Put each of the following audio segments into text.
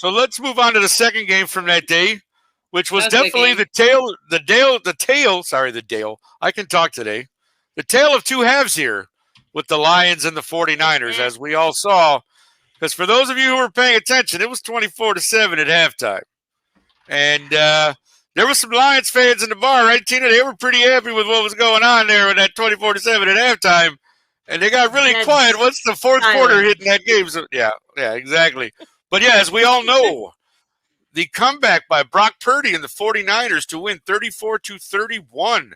So let's move on to the second game from that day, which was That was a good definitely the tail. Sorry, the Dale. I can talk today. The tale of two halves here with the Lions and the 49ers, as we all saw. Because for those of you who were paying attention, it was 24-7 at halftime. And there were some Lions fans in the bar, right, Tina? They were pretty happy with what was going on there with that 24-7 at halftime. And they got really quiet once the fourth quarter hit in that game. So, yeah, exactly. But, yeah, as we all know, the comeback by Brock Purdy and the 49ers to win 34-31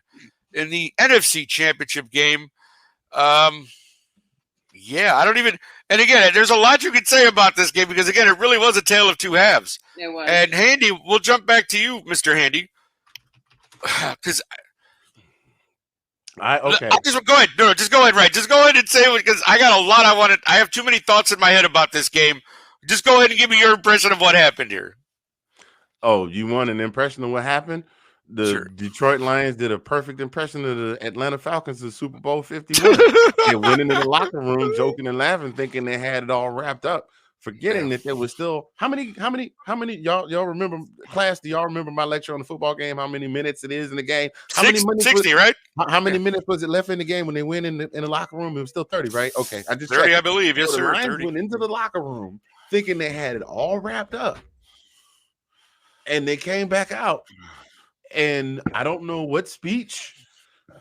in the NFC Championship game. Yeah, I don't even – and, again, there's a lot you could say about this game because, again, it really was a tale of two halves. It was. And, Handy, we'll jump back to you, Mr. Handy. Because – Okay. Just go ahead. No, just go ahead, right? Just go ahead and say it because I got a lot I wanted. I have too many thoughts in my head about this game. Just go ahead and give me your impression of what happened here. Oh, you want an impression of what happened? The Detroit Lions did a perfect impression of the Atlanta Falcons in Super Bowl 51. They went into the locker room joking and laughing, thinking they had it all wrapped up, forgetting that there was still how many y'all remember, class? Do y'all remember my lecture on the football game? How many minutes it is in the game? How many minutes 60, right? How many minutes was it left in the game when they went in the locker room? It was still 30, right? Okay, I just 30, checked. I believe. Yes, So sir. the Lions 30. went into the locker room thinking they had it all wrapped up, and they came back out, and I don't know what speech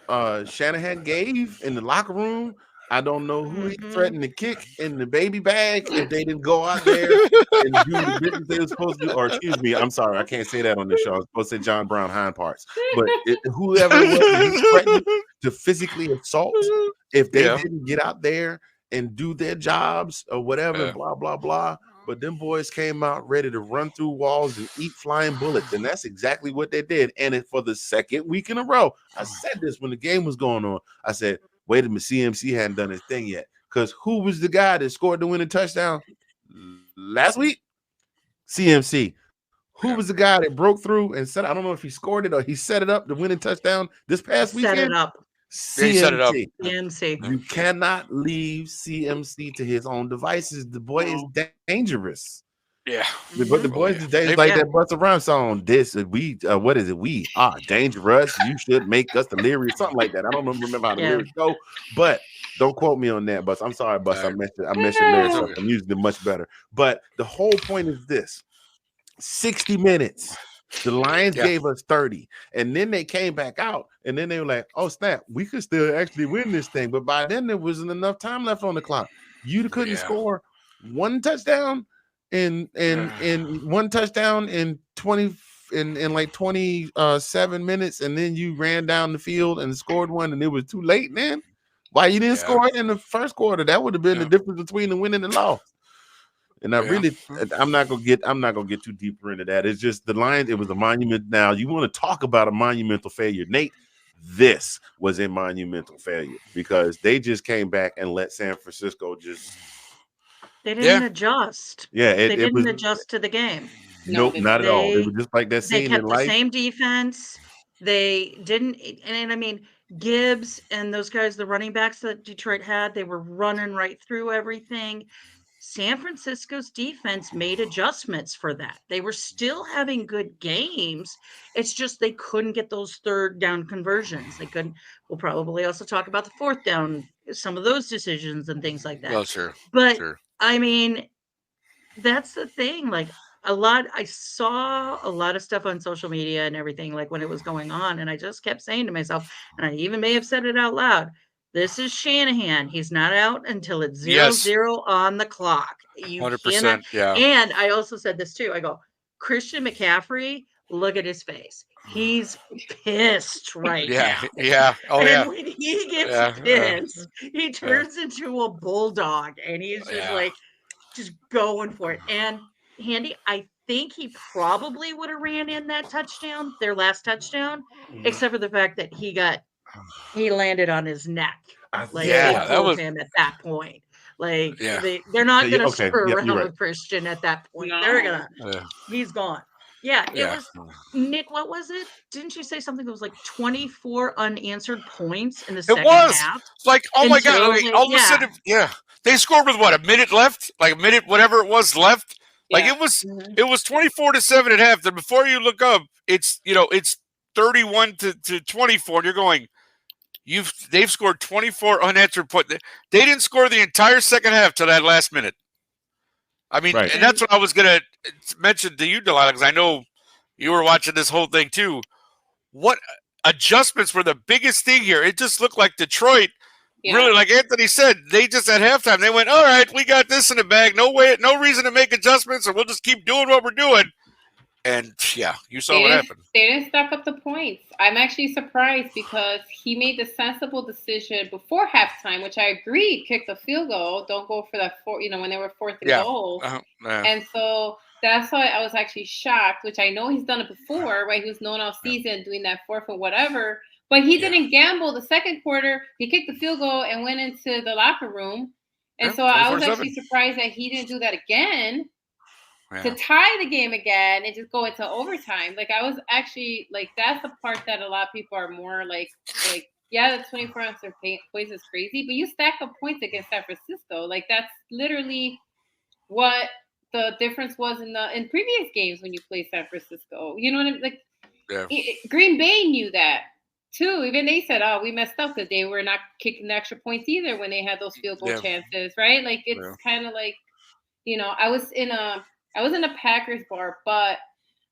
Shanahan gave in the locker room. I don't know who he threatened to kick in the baby bag if they didn't go out there and do the business they were supposed to do. Or excuse me, I'm sorry, I can't say that on this show. I was supposed to say John Brown hind parts. But whoever it was he threatened to physically assault if they didn't get out there and do their jobs or whatever, blah, blah, blah. But them boys came out ready to run through walls and eat flying bullets. And that's exactly what they did. And for the second week in a row, I said this when the game was going on. I said, wait a minute, CMC hadn't done his thing yet. Because who was the guy that scored the winning touchdown last week? CMC. Who was the guy that broke through and said, I don't know if he scored it or he set it up, the winning touchdown this past weekend? Set it up. He set it up. CMC. You cannot leave CMC to his own devices. The boy is dangerous. Yeah. But the boys is dangerous, like that Busta Rhymes song. What is it? We are dangerous. You should make us delirious, something like that. I don't remember how the lyrics go, but don't quote me on that, Bus. I'm sorry, Bus. I mentioned lyrics. I'm using it much better. But the whole point is this: 60 minutes. The Lions gave us 30, and then they came back out, and then they were like, "Oh snap, we could still actually win this thing." But by then there wasn't enough time left on the clock. You couldn't score one touchdown in one touchdown in 27 minutes, and then you ran down the field and scored one, and it was too late. Man, why you didn't score it in the first quarter? That would have been the difference between the win and the loss. And I'm not gonna get too deeper into that. It's just the Lions. It was a monument. Now you want to talk about a monumental failure, Nate? This was a monumental failure because they just came back and let San Francisco just. They didn't adjust. Yeah, they didn't adjust to the game. Nope, not at all. It was just like that scene in life. They kept the same defense. They didn't, and I mean Gibbs and those guys, the running backs that Detroit had, they were running right through everything. San Francisco's defense made adjustments for that. They were still having good games. It's just they couldn't get those third down conversions. They couldn't. We'll probably also talk about the fourth down, some of those decisions and things like that. Well, sure. But I mean, that's the thing. Like I saw a lot of stuff on social media and everything, like when it was going on. And I just kept saying to myself, and I even may have said it out loud, this is Shanahan. He's not out until it's 0-0 on the clock. 100%. Yeah. And I also said this too. I go, Christian McCaffrey, look at his face. He's pissed right now. Yeah. Oh, and when he gets pissed, he turns into a bulldog and he's just just going for it. And Handy, I think he probably would have ran in that touchdown, their last touchdown, except for the fact that he landed on his neck. Like that was him at that point. Like they're not gonna screw around with Christian at that point. No. They're gonna he's gone. Yeah, it was Nick. What was it? Didn't you say something that was like 24 unanswered points in the second half? Like, oh my God! All of a sudden, they scored with what, a minute left? Like a minute, whatever it was left. Like it was 24-7 at half. Then before you look up, it's 31 to 24, and you're going, they've scored 24 unanswered points. They didn't score the entire second half till that last minute. I mean, and that's what I was gonna mention to you, Delilah, because I know you were watching this whole thing too. What adjustments were the biggest thing here? It just looked like Detroit. Yeah. Really, like Anthony said, they just at halftime they went, all right, we got this in the bag. No reason to make adjustments, and we'll just keep doing what we're doing. And yeah, you saw what happened. They didn't stack up the points. I'm actually surprised because he made the sensible decision before halftime, which I agreed, kick the field goal, don't go for that when they were fourth and goal. And so that's why I was actually shocked, which I know he's done it before, right? He was known all season doing that fourth and whatever. But he didn't gamble the second quarter. He kicked the field goal and went into the locker room. And so I was actually surprised that he didn't do that again to tie the game again and just go into overtime. Like, I was actually, like, that's the part that a lot of people are more like, yeah, the 24-ounce points is crazy, but you stack up points against San Francisco. Like, that's literally what the difference was in previous games when you play San Francisco. You know what I mean? Like, Green Bay knew that. Too, even they said, "Oh, we messed up because they were not kicking the extra points either when they had those field goal chances, right?" Like it's kind of like, I was in a Packers bar, but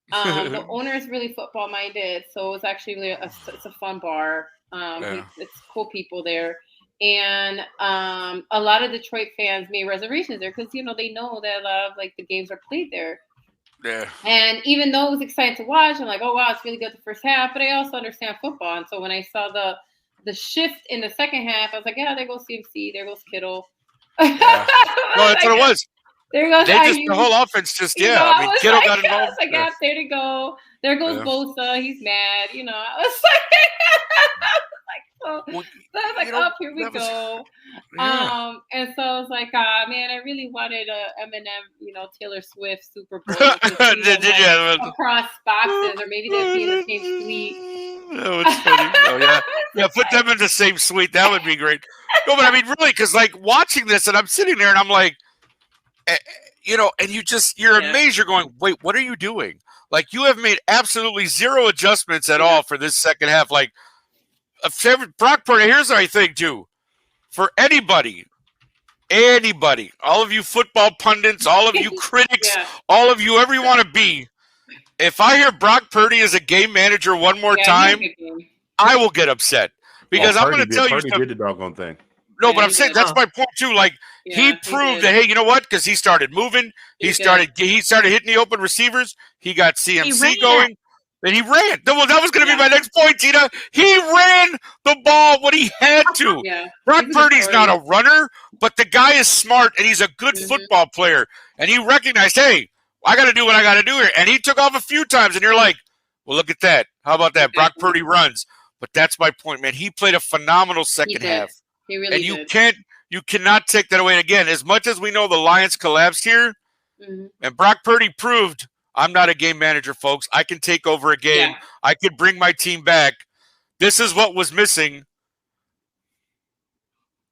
the owner is really football minded, so it was actually really it's a fun bar. It's cool people there, and a lot of Detroit fans made reservations there because they know that a lot of like the games are played there. Yeah. And even though it was exciting to watch, I'm like, oh wow, it's really good the first half, but I also understand football. And so when I saw the shift in the second half, I was like, yeah, there goes CMC, there goes Kittle. Yeah. No, that's what it was. There goes the whole offense just I mean, Kittle got involved. I was like, yeah, there to go. There goes Bosa, he's mad. I was like, so I was like, here we go. Yeah. And so I was like, man, I really wanted a Eminem, Taylor Swift Super Bowl across boxes, or maybe they'd be in the same suite. That was funny. Yeah, put them in the same suite. That would be great. No, but I mean, really, because like watching this, and I'm sitting there, and I'm like, and you're amazed. You're going, wait, what are you doing? Like, you have made absolutely zero adjustments at all for this second half. Like, Brock Purdy, here's what I think, too. For anybody, all of you football pundits, all of you critics, all of you, whoever you want to be, if I hear Brock Purdy as a game manager one more time, I will get upset. Because I'm going to tell you something. Purdy did the doggone thing. No, but I'm saying that's my point, too. Like, he proved that, hey, you know what? Because he started moving. He started hitting the open receivers. He got CMC going. And he ran. Well, that was going to be my next point, Tina. He ran the ball when he had to. Brock Purdy's not a runner, but the guy is smart, and he's a good football player. And he recognized, hey, I got to do what I got to do here. And he took off a few times, and you're like, well, look at that. How about that? Brock Purdy runs. But that's my point, man. He played a phenomenal second half. He really did. You cannot take that away. And again, as much as we know the Lions collapsed here, and Brock Purdy proved, I'm not a game manager, folks. I can take over a game. Yeah. I could bring my team back. This is what was missing.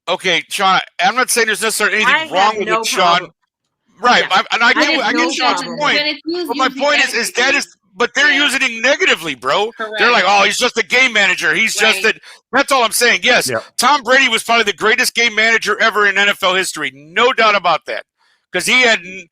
Okay, Sean, I'm not saying there's necessarily anything wrong with it, Sean. Right. Yeah. I get Sean's point. But my point is but they're using it negatively, bro. Correct. They're like, oh, he's just a game manager. He's just that. That's all I'm saying. Yes, Tom Brady was probably the greatest game manager ever in NFL history. No doubt about that. Because again,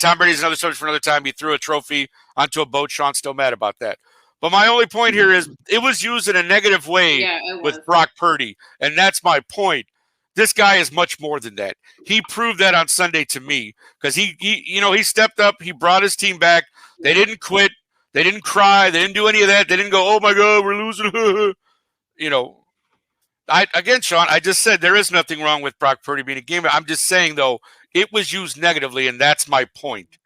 Tom Brady's another subject for another time. He threw a trophy onto a boat. Sean's still mad about that. But my only point here is it was used in a negative way with Brock Purdy. And that's my point. This guy is much more than that. He proved that on Sunday to me because he stepped up. He brought his team back. They didn't quit. They didn't cry. They didn't do any of that. They didn't go, oh, my God, we're losing. Again, Sean, I just said there is nothing wrong with Brock Purdy being a game. I'm just saying, though, it was used negatively, and that's my point.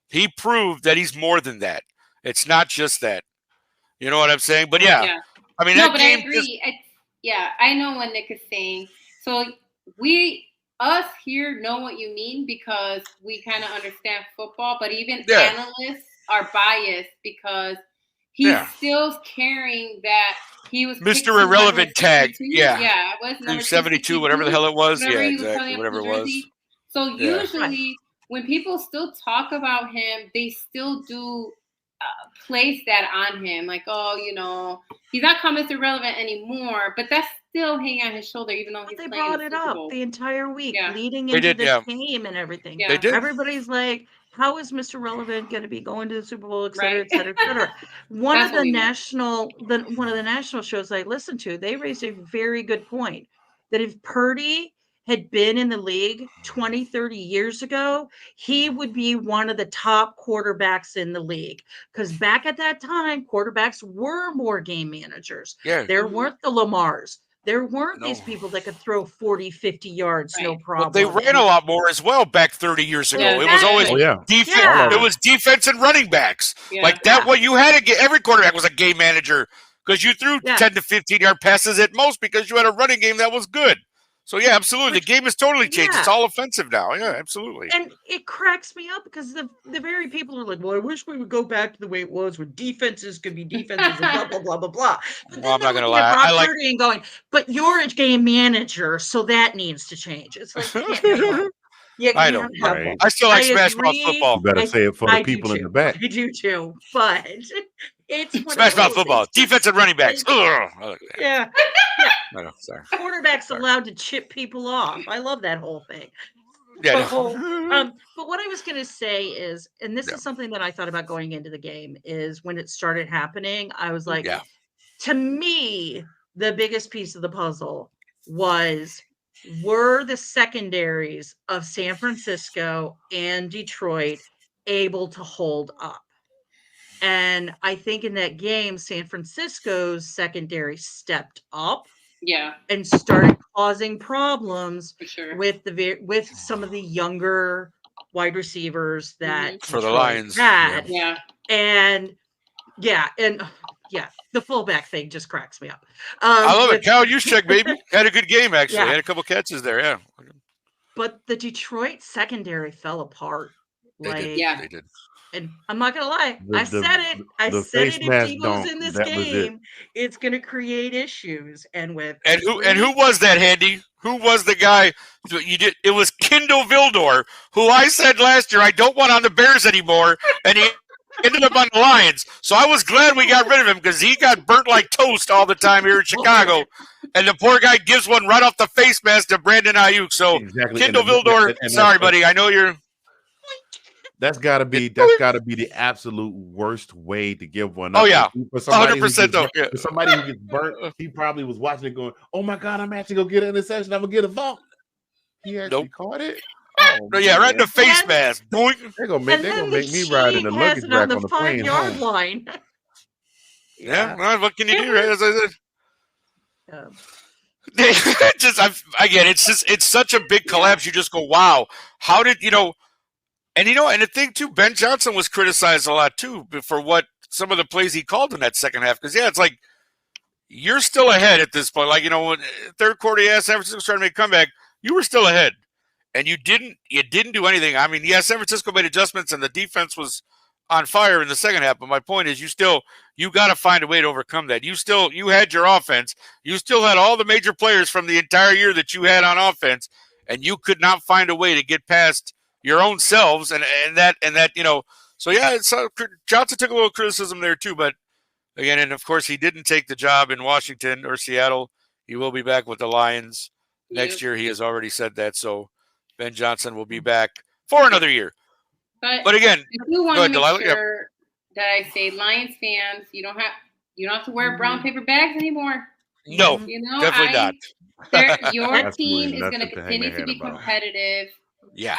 He proved that he's more than that. It's not just that. You know what I'm saying? But, I mean, that game. I agree. I know what Nick is saying. So us here know what you mean because we kind of understand football, but even analysts are biased because he's still carrying that he was Mr. Irrelevant tag. Yeah, it was number 272, whatever the hell it was. Yeah, exactly. Whatever it was. So usually when people still talk about him, they still do place that on him. Like, oh, you know, he's not called Mr. Relevant anymore, but that's still hanging on his shoulder, even though they brought it up the entire week leading into the game and everything. They did. Everybody's like, how is Mr. Relevant going to be going to the Super Bowl, et cetera, et cetera, et cetera. One of the national shows I listened to, they raised a very good point that if Purdy had been in the league 20, 30 years ago, he would be one of the top quarterbacks in the league. Because back at that time, quarterbacks were more game managers. Yeah. There weren't the Lamars. There weren't these people that could throw 40, 50 yards, no problem. Well, they ran a lot more as well back 30 years ago. It was always defense. It was defense and running backs. Like that, what you had to get, every quarterback was a game manager because you threw 10 to 15-yard passes at most because you had a running game that was good. So, yeah, absolutely. The game has totally changed. It's all offensive now. Yeah, absolutely. And it cracks me up because the very people are like, well, I wish we would go back to the way it was where defenses could be defenses and blah, blah, blah, blah, blah. Well, I'm not going to lie. I like and going, but you're a game manager, so that needs to change. It's like, I know. Right. I still like Smash Mouth football. You better say it for the people in the back. I do too, but it's Smash Mouth football. Defense and running backs. Yeah. I know, sorry. Quarterback's allowed to chip people off. I love that whole thing. Yeah. But what I was going to say is, and this is something that I thought about going into the game, is when it started happening, I was like, to me, the biggest piece of the puzzle were the secondaries of San Francisco and Detroit able to hold up? And I think in that game, San Francisco's secondary stepped up. Yeah, and started causing problems with some of the younger wide receivers that for the Lions had. And the fullback thing just cracks me up. I love it. Kyle Juszczyk, baby, had a good game actually. Had a couple catches there. Yeah, but the Detroit secondary fell apart. They did. And I'm not gonna lie, I said it. If Deebo's in this game, it's gonna create issues. And who was that, Handy? Who was the guy you did? It was Kindle Vildor, who I said last year I don't want on the Bears anymore, and he ended up on the Lions. So I was glad we got rid of him because he got burnt like toast all the time here in Chicago. And the poor guy gives one right off the face mask to Brandon Ayuk. So Kindle Vildor, sorry, buddy. I know you're. That's gotta be the absolute worst way to give one up. Oh yeah, 100% though. For somebody who gets burnt, he probably was watching it going, "Oh my God, I'm actually gonna get an interception. I'm gonna get a ball." He actually caught it. Oh, right in the face mask. Boink. They're gonna make me ride in the luggage rack on the plane 5-yard line. Well, what can you do? Right? As I said. It's such a big collapse. You just go, wow. How did And and the thing too, Ben Johnson was criticized a lot too for what some of the plays he called in that second half. Because it's like you're still ahead at this point. Like when third quarter, San Francisco started to make a comeback, you were still ahead, and you didn't do anything. I mean, San Francisco made adjustments, and the defense was on fire in the second half. But my point is, you got to find a way to overcome that. You had your offense, you still had all the major players from the entire year that you had on offense, and you could not find a way to get past your own selves, and that so Johnson took a little criticism there too, but again, and of course he didn't take the job in Washington or Seattle. He will be back with the Lions next year. He has already said that, so Ben Johnson will be back for another year. But again, if you want to make sure that I say Lions fans, you don't have to wear brown paper bags anymore. No, definitely not. Your team is going to continue to be competitive. Yeah.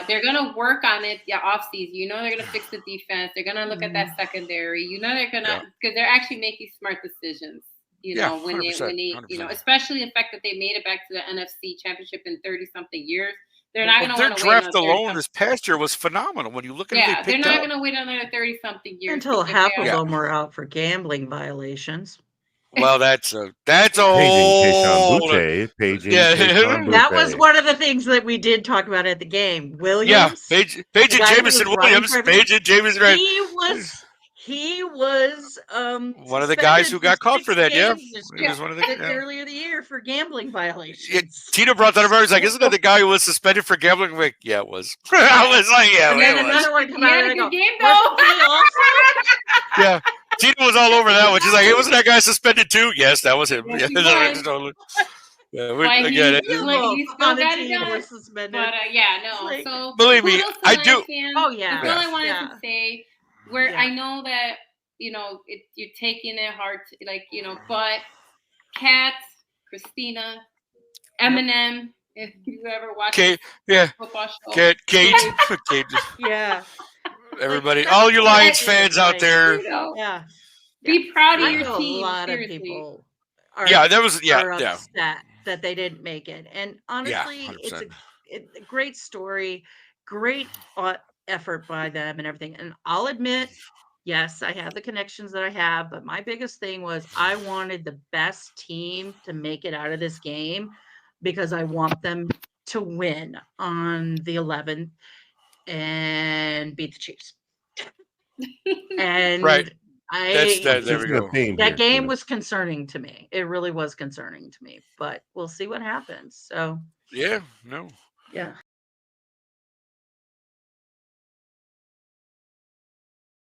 They're gonna work on it. Off season. They're gonna fix the defense. They're gonna look at that secondary. They're gonna because they're actually making smart decisions. When they especially the fact that they made it back to the NFC Championship in 30-something years. They're not going to wait. Their draft alone this past year was phenomenal. When you look at they're not going to wait another 30-something years until half of them were out for gambling violations. Well, that's a whole. That was one of the things that we did talk about at the game. Williams, Paige and Jameson Williams. Paige and Jameson. he was one of the guys who got caught for that. Yeah, he was one of the earlier the year for gambling violations. Yeah, Tito brought that up. He's like, "Isn't that the guy who was suspended for gambling?" I'm like, yeah, it was. I was like, yeah, and then it another was. one come out and I go, game though. Yeah, Tito was all over that one. She's like, "Hey, wasn't that guy suspended too?" Yes, that was him. Yes, Yeah, totally. Yeah, I get it. He's still got it done. Suspended. But yeah, no. Like, so believe me, I do. Fans, oh yeah. That's all I wanted to say. Where I know that you're taking it hard, but Kat, Christina, Eminem. If you ever watch football show, Kate, yeah. Everybody, all you Lions fans out there, be proud of your team. A lot of people are upset that they didn't make it, and honestly, it's a great story, great effort by them and everything. And I'll admit, yes, I have the connections that I have, but my biggest thing was I wanted the best team to make it out of this game because I want them to win on the 11th and beat the Chiefs. And there we go. That game was concerning to me. It really was concerning to me, but we'll see what happens. So yeah.